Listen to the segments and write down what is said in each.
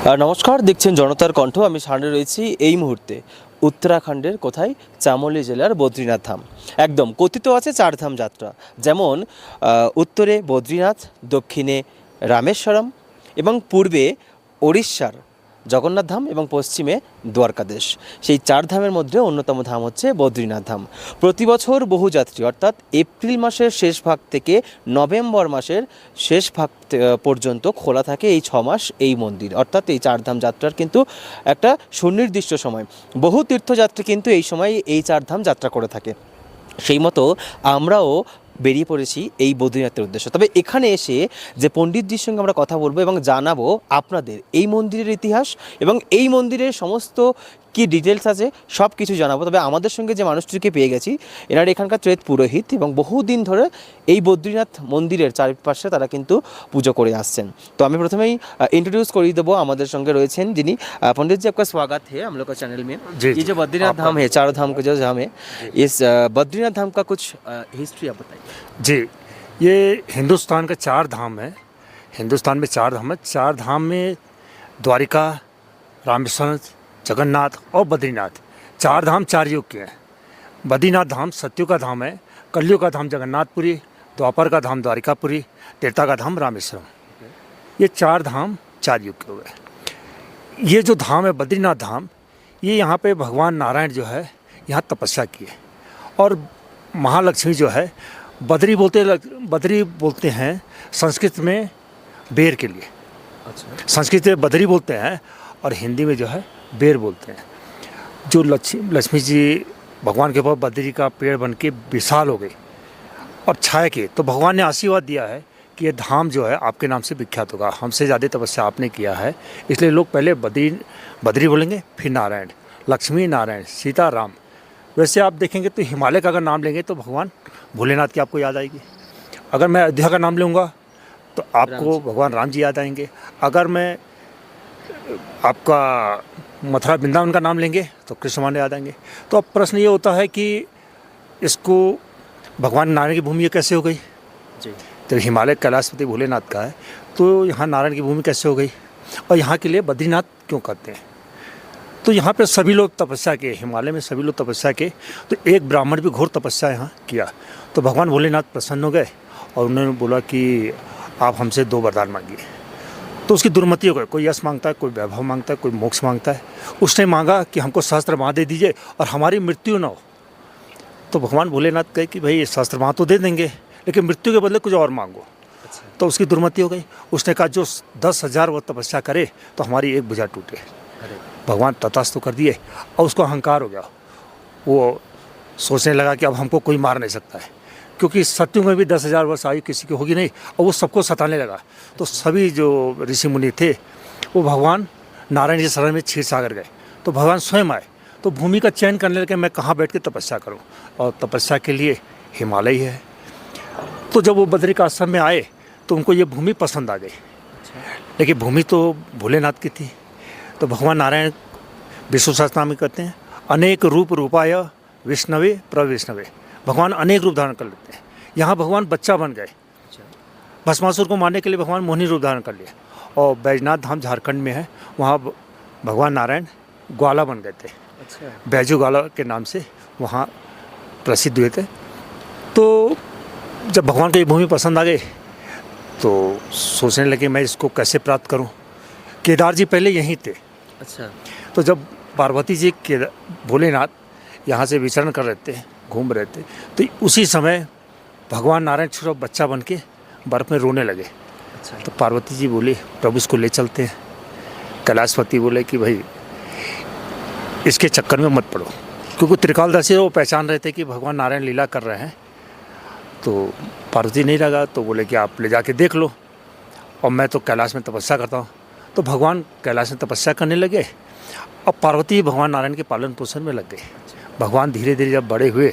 নমস্কার, দেখছেন জনতার কণ্ঠ। আমি সামনে রয়েছি এই মুহূর্তে উত্তরাখণ্ডের কোথায়, চামোলি জেলার বদ্রীনাথ ধাম। একদম কথিত আছে চারধাম যাত্রা, যেমন উত্তরে বদ্রীনাথ, দক্ষিণে রামেশ্বরম এবং পূর্বে ওড়িশার জগন্নাথ ধাম এবং পশ্চিমে দ্বারকাদেশ। সেই চার ধামের মধ্যে অন্যতম ধাম হচ্ছে বদ্রীনাথ ধাম। প্রতি বছর বহু যাত্রী, অর্থাৎ এপ্রিল মাসের শেষ ভাগ থেকে নভেম্বর মাসের শেষ ভাগ পর্যন্ত খোলা থাকে এই 6 মাস এই মন্দির, অর্থাৎ এই চারধাম যাত্রার কিন্তু একটা সুনির্দিষ্ট সময়। বহু তীর্থযাত্রী কিন্তু এই সময় এই চারধাম যাত্রা করে থাকে। সেই মতো আমরাও বেরিয়ে পড়েছি এই বদ্রীনাথের উদ্দেশ্যে। তবে এখানে এসে যে পণ্ডিতজির সঙ্গে আমরা কথা বলবো এবং জানাবো আপনাদের এই মন্দিরের ইতিহাস এবং এই মন্দিরের সমস্ত কী ডিটেলস আছে সব কিছু জানাবো। তবে আমাদের সঙ্গে যে মানুষটিকে পেয়ে গেছি, এনারা এখানকার ত্রেত পুরোহিত এবং বহুদিন ধরে এই বদ্রীনাথ মন্দিরের চারপাশে তারা কিন্তু পুজো করে আসছেন। তো আমি প্রথমেই इंट्रोड्यूस कर देबो। हमारे संगे रही जिनी पंडित जी, आपका स्वागत है हम लोग का चैनल में। ये जो बद्रीनाथ धाम है, चारों धाम का जो धाम है, इस बद्रीनाथ धाम का कुछ हिस्ट्री आप बताइए। जी, ये हिंदुस्तान का चार धाम है। हिंदुस्तान में चार धाम है। चार धाम में द्वारिका, रामेश्वरम, जगन्नाथ और बद्रीनाथ, चार धाम चार युग के हैं। बद्रीनाथ धाम सतयुग का धाम है, कलयुग का धाम जगन्नाथपुरी, द्वापर का धाम द्वारिकापुरी, त्रेता का धाम रामेश्वरम। ये चार धाम चार युग के हुए। ये जो धाम है बद्रीनाथ धाम, ये यहाँ पे भगवान नारायण जो है यहाँ तपस्या किए, और महालक्ष्मी जो है बद्री बोलते हैं संस्कृत में बेर के लिए। अच्छा, संस्कृत में बद्री बोलते हैं और हिंदी में जो है बेर बोलते हैं। जो लक्ष्मी जी भगवान के ऊपर बद्री का पेड़ बन के विशाल हो गई और छाया के, तो भगवान ने आशीर्वाद दिया है कि ये धाम जो है आपके नाम से विख्यात होगा। हमसे ज़्यादा तपस्या आपने किया है, इसलिए लोग पहले बद्री बोलेंगे, फिर नारायण, लक्ष्मी नारायण, सीता राम। वैसे आप देखेंगे तो हिमालय का अगर नाम लेंगे तो भगवान भोलेनाथ की आपको याद आएगी। अगर मैं अयोध्या का नाम लूँगा तो आपको भगवान राम जी याद आएंगे। अगर मैं आपका मथुरा वृंदावन का नाम लेंगे तो कृष्ण भगवान याद आएंगे। तो अब प्रश्न ये होता है कि इसको भगवान नारायण की भूमि कैसे हो गई। जी, तो हिमालय कैलाशपति भोलेनाथ का है, तो यहाँ नारायण की भूमि कैसे हो गई, और यहाँ के लिए बद्रीनाथ क्यों कहते हैं। तो यहाँ पे सभी लोग तपस्या किए, हिमालय में सभी लोग तपस्या किए। तो एक ब्राह्मण भी घोर तपस्या यहाँ किया, तो भगवान भोलेनाथ प्रसन्न हो गए और उन्होंने बोला कि आप हमसे 2 वरदान मांगिए। तो उसकी दुर्मति हो गई, कोई यश मांगता है, कोई वैभव मांगता है, कोई मोक्ष मांगता है। उसने मांगा कि हमको सहस्त्र माँ दे दीजिए और हमारी मृत्यु न हो। तो भगवान भोलेनाथ कहे कि भाई सहस्त्र माँ तो दे देंगे, लेकिन मृत्यु के बदले कुछ और मांगो। अच्छा, तो उसकी दुर्मति हो गई। उसने कहा जो 10,000 वो तपस्या करे तो हमारी एक भुजा टूटे। अरे भगवान तथास्तु कर दिए, और उसको अहंकार हो गया। वो सोचने लगा कि अब हमको कोई मार नहीं सकता है, क्योंकि सत्युग में भी 10,000 वर्ष आयु किसी की होगी नहीं, और वो सबको सताने लगा। तो सभी जो ऋषि मुनि थे वो भगवान नारायण जी शरण में क्षीर सागर गए। तो भगवान स्वयं आए, तो भूमि का चयन करने लगे मैं कहाँ बैठ के तपस्या करूँ, और तपस्या के लिए हिमालय है। तो जब वो बद्री का आश्रम में आए तो उनको ये भूमि पसंद आ गई, लेकिन भूमि तो भोलेनाथ की थी। तो भगवान नारायण विष्णु सहस्त्रनाम में कहते हैं अनेक रूप रूपाय विष्णवे प्रविष्णवे। भगवान अनेक रूप धारण कर लेते हैं। यहाँ भगवान बच्चा बन गए। भस्मासुर को मारने के लिए भगवान मोहिनी रूप धारण कर लिया। और बैजनाथ धाम झारखंड में है, वहाँ भगवान नारायण ग्वाला बन गए थे। अच्छा, बैजू ग्वाला के नाम से वहाँ प्रसिद्ध हुए थे। तो जब भगवान को ये भूमि पसंद आ गई तो सोचने लगे मैं इसको कैसे प्राप्त करूं। केदार जी पहले यहीं थे। अच्छा, तो जब पार्वती जी भोलेनाथ यहाँ से विचरण कर रहे थे, घूम रहे थे, तो उसी समय भगवान नारायण छोटा बच्चा बन के बर्फ़ में रोने लगे। अच्छा, तो पार्वती जी बोली प्रभु इसको ले चलते हैं। कैलाशपति बोले कि भाई इसके चक्कर में मत पड़ो, क्योंकि त्रिकालदर्शी वो पहचान रहे थे कि भगवान नारायण लीला कर रहे हैं। तो पार्वती नहीं लगा, तो बोले कि आप ले जाके देख लो, और मैं तो कैलाश में तपस्या करता हूँ। तो भगवान कैलाश में तपस्या करने लगे, और पार्वती भगवान नारायण के पालन पोषण में लग गए। भगवान धीरे धीरे जब बड़े हुए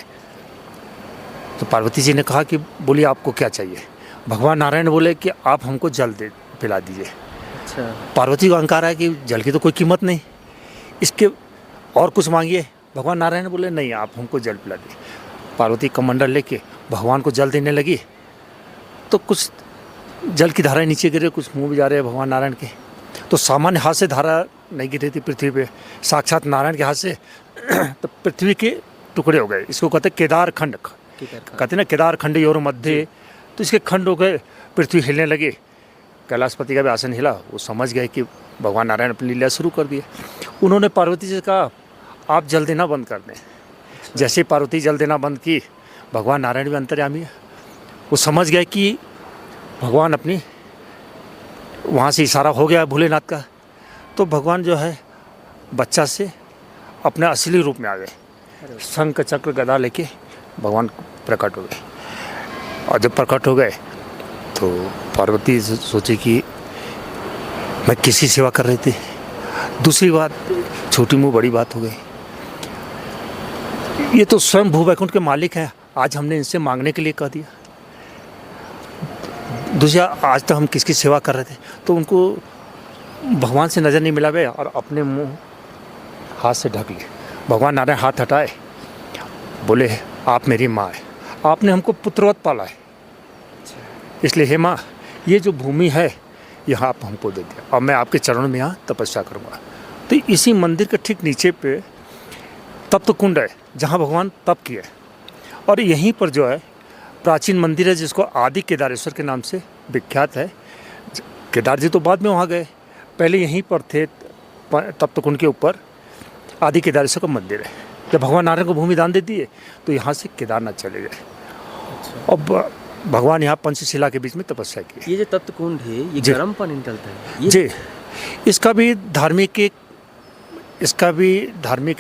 तो पार्वती जी ने कहा कि बोलिए आपको क्या चाहिए। भगवान नारायण बोले कि आप हमको जल दे पिला दीजिए। अच्छा, पार्वती को अहंकार है कि जल की तो कोई कीमत नहीं, इसके और कुछ मांगिए। भगवान नारायण बोले नहीं, आप हमको जल पिला दीजिए। पार्वती कमंडल लेके भगवान को जल देने लगी, तो कुछ जल की धाराएं नीचे गिरे, कुछ मुंह में जा रहे हैं भगवान नारायण के। तो सामान्य हाथ से धारा नहीं गिरी थी पृथ्वी पे, साक्षात नारायण के हाथ से तो पृथ्वी के टुकड़े हो गए। इसको कहते हैं केदार खंड, कहते हैं ना केदार खंड योर मध्य। तो इसके खंड हो गए, पृथ्वी हिलने लगी, कैलाशपति का भी आसन हिला। वो समझ गए कि भगवान नारायण अपनी लीला शुरू कर दिए। उन्होंने पार्वती से कहा आप जल देना बंद कर दें। जैसे पार्वती जल देना बंद की, भगवान नारायण भी अंतर्यामी है, वो समझ गए कि भगवान अपनी वहाँ से इशारा हो गया भोलेनाथ का। तो भगवान जो है बच्चा से अपने असली रूप में आ गए, शंख चक्र गदा लेके भगवान प्रकट हो गए। और जब प्रकट हो गए तो पार्वती सोची कि मैं किसी सेवा कर रही थी। दूसरी बात, छोटी मुँह बड़ी बात हो गई, ये तो स्वयं भू वैकुंठ के मालिक हैं, आज हमने इनसे मांगने के लिए कह दिया। दूसरा, आज तक हम किसकी सेवा कर रहे थे, तो उनको भगवान से नज़र नहीं मिला गया और अपने मुंह हाथ से ढक लिए। भगवान नारायण हाथ हटाए, बोले आप मेरी माँ है, आपने हमको पुत्रवत पाला है, इसलिए हे माँ ये जो भूमि है यहाँ आप हमको दे दिया और मैं आपके चरणों में यहाँ तपस्या करूँगा। तो इसी मंदिर के ठीक नीचे पे तप्त कुंड है जहाँ भगवान तप किए, और यहीं पर जो है प्राचीन मंदिर है जिसको आदि केदारेश्वर के नाम से विख्यात है। केदार जी तो बाद में वहाँ गए, पहले यहीं पर थे तप्त कुंड के ऊपर आदि केदारेश्वर का मंदिर है। जब भगवान नारायण को भूमि दान दे दिए तो यहाँ से केदारनाथ चले गए और भगवान यहाँ पंचशिला के बीच में तपस्या की। ये जो तप्त कुंड है ये गर्म पानी निकलता है जी, इसका भी धार्मिक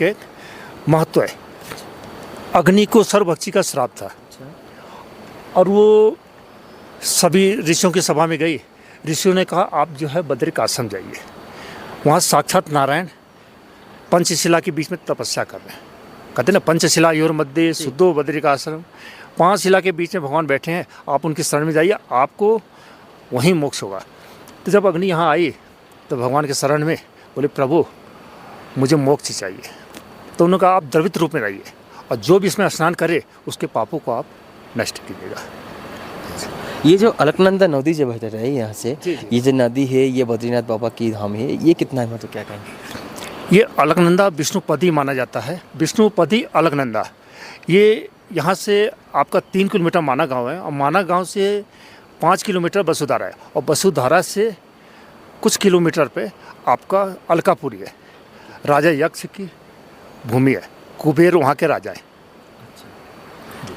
एक महत्व है। अग्नि को सर्वभक्षी का श्राप था और वो सभी ऋषियों की सभा में गई। ऋषियों ने कहा आप जो है बद्रिक आश्रम जाइए, वहाँ साक्षात नारायण पंचशिला के बीच में तपस्या कर रहे हैं। कहते हैं ना पंचशिला योर मध्य शुद्धो बद्रिक आश्रम, 5 शिला के बीच में भगवान बैठे हैं, आप उनकी शरण में जाइए, आपको वहीं मोक्ष होगा। तो जब अग्नि यहाँ आई तो भगवान के शरण में बोले प्रभु मुझे मोक्ष चाहिए। तो उन्होंने कहा आप द्रवित रूप में रहिए और जो भी इसमें स्नान करे उसके पापों को आप नष्ट कीजिएगा। ये जो अलकनंदा नदी जो बहता है यहाँ से, ये जो नदी है ये बद्रीनाथ बाबा की धाम है, ये कितना है, मतलब क्या कहेंगे? ये अलकनंदा विष्णुपदी माना जाता है, विष्णुपदी अलकनंदा। ये यहाँ से आपका 3 किलोमीटर माना गांव है और माना गांव से 5 किलोमीटर वसुधारा है और वसुधारा से कुछ किलोमीटर पे आपका अलकापुरी है, राजा यक्ष की भूमि है, कुबेर वहाँ के राजा है।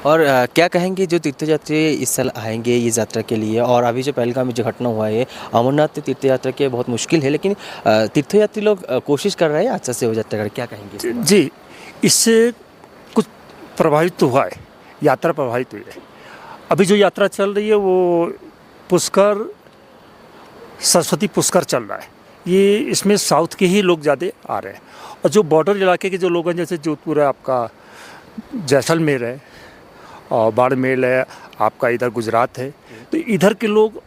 और क्या कहेंगे जो तीर्थयात्री इस साल आएंगे ये यात्रा के लिए, और अभी जो पहलगाम में जो घटना हुआ है, अमरनाथ तीर्थयात्रा के बहुत मुश्किल है, लेकिन तीर्थयात्री लोग कोशिश कर रहे हैं अच्छा से हो यात्रा कर, क्या कहेंगे? जी, इससे कुछ प्रभावित तो हुआ है, यात्रा प्रभावित हुई है। अभी जो यात्रा चल रही है वो पुष्कर, सरस्वती पुष्कर चल रहा है। ये इसमें साउथ के ही लोग ज़्यादा आ रहे हैं और जो बॉर्डर इलाके के जो लोग हैं, जैसे जोधपुर है, आपका जैसलमेर है और बाड़मेर है, आपका इधर गुजरात है, तो इधर के लोग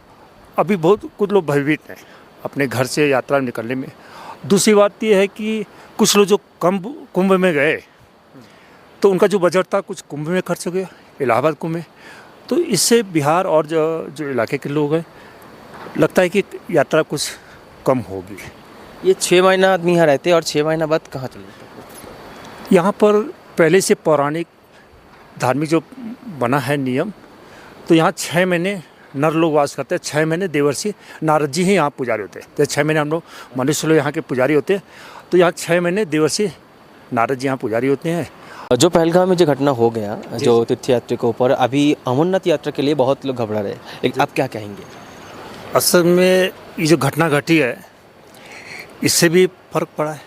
अभी बहुत कुछ लोग भयभीत हैं अपने घर से यात्रा निकलने में। दूसरी बात ये है कि कुछ लोग जो कुंभ में गए तो उनका जो बजट था कुछ कुंभ में खर्च हो गया, इलाहाबाद कुंभ में। तो इससे बिहार और जो इलाके के लोग हैं, लगता है कि यात्रा कुछ कम होगी। ये 6 महीना आदमी यहाँ रहते हैं और 6 महीना बाद कहाँ चले जाते हैं? यहाँ पर पहले से पौराणिक धार्मिक जो बना है नियम, तो यहाँ 6 महीने नर लोग वास करते हैं, 6 महीने देवर्षि नारद जी ही यहाँ पुजारी होते हैं। जैसे 6 महीने हम लोग मनुष्य लोग यहाँ के पुजारी होते हैं, तो यहाँ 6 महीने देवर्षि नारद जी यहाँ पुजारी होते हैं। जो पहलगाम में जो घटना हो गया जो तीर्थयात्री के ऊपर, अभी अमरनाथ यात्रा के लिए बहुत लोग घबरा रहे हैं, लेकिन आप क्या कहेंगे? असल में ये जो घटना घटी है इससे भी फर्क पड़ा है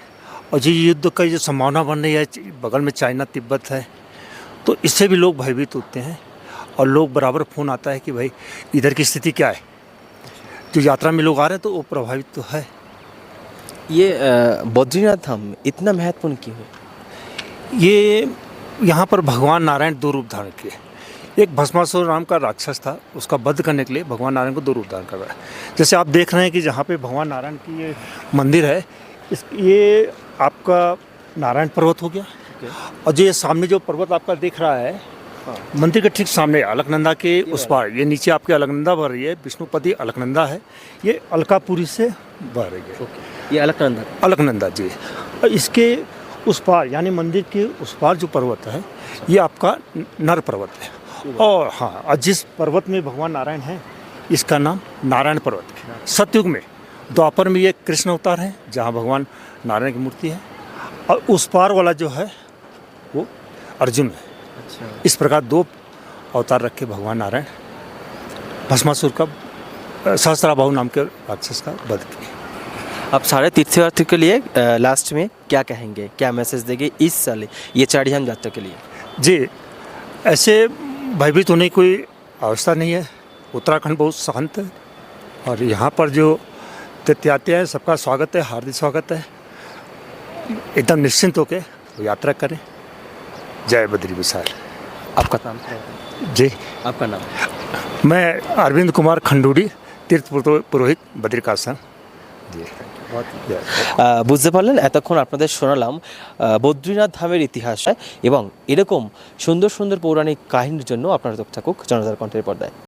और जो युद्ध का जो संभावना बन रही है, बगल में चाइना तिब्बत है, तो इससे भी लोग भयभीत होते हैं और लोग बराबर फ़ोन आता है कि भाई इधर की स्थिति क्या है। जो यात्रा में लोग आ रहे हैं तो वो प्रभावित तो है। ये बद्रीनाथ धाम इतना महत्वपूर्ण क्यों है? ये यहाँ पर भगवान नारायण 2 रूप धारण किए। एक भस्मासुर नाम का राक्षस था, उसका वध करने के लिए भगवान नारायण को 2 रूप धारण कर रहा है। जैसे आप देख रहे हैं कि जहाँ पे भगवान नारायण की ये मंदिर है, ये आपका नारायण पर्वत हो गया और जो ये सामने जो पर्वत आपका दिख रहा है मंदिर के ठीक सामने अलकनंदा के उस पार, ये नीचे आपके अलकनंदा बह रही है, विष्णुपति अलकनंदा है, ये अलकापुरी से बह रही है। ये अलकनंदा अलकनंदा जी। और इसके उस पार यानी मंदिर के उस पार जो पर्वत है ये आपका नर पर्वत है। और हाँ, और जिस पर्वत में भगवान नारायण हैं इसका नाम नारायण पर्वत है। सतयुग में, द्वापर में ये कृष्ण अवतार है जहाँ भगवान नारायण की मूर्ति है, और उस पार वाला जो है वो अर्जुन है। अच्छा। इस प्रकार दो अवतार रखे भगवान नारायण भस्मासुर का, सहस्त्राबाहु नाम के राक्षस का वध किए। आप सारे तीर्थयात्री के लिए लास्ट में क्या कहेंगे, क्या मैसेज देंगे इस साल ये चार धाम यात्रा के लिए? जी, ऐसे भयभीत होने की कोई अवस्था नहीं है। उत्तराखंड बहुत शांत है और यहाँ पर जो तीर्थयात्री हैं सबका स्वागत है, हार्दिक स्वागत है। एकदम निश्चिंत होकर यात्रा करें। जय बद्री विशाल। आपका नाम क्या है? जी, आपका नाम? मैं अरविंद कुमार खंडूड़ी, तीर्थ पुरोहित बद्रिकाश्रम। जी, বুঝতে পারলেন, এতক্ষণ আপনাদের শোনালাম বদ্রীনাথ ধামের ইতিহাস এবং এরকম সুন্দর সুন্দর পৌরাণিক কাহিনীর জন্য আপনারা চোখ থাকুক জনতার কণ্ঠের পর্দায়।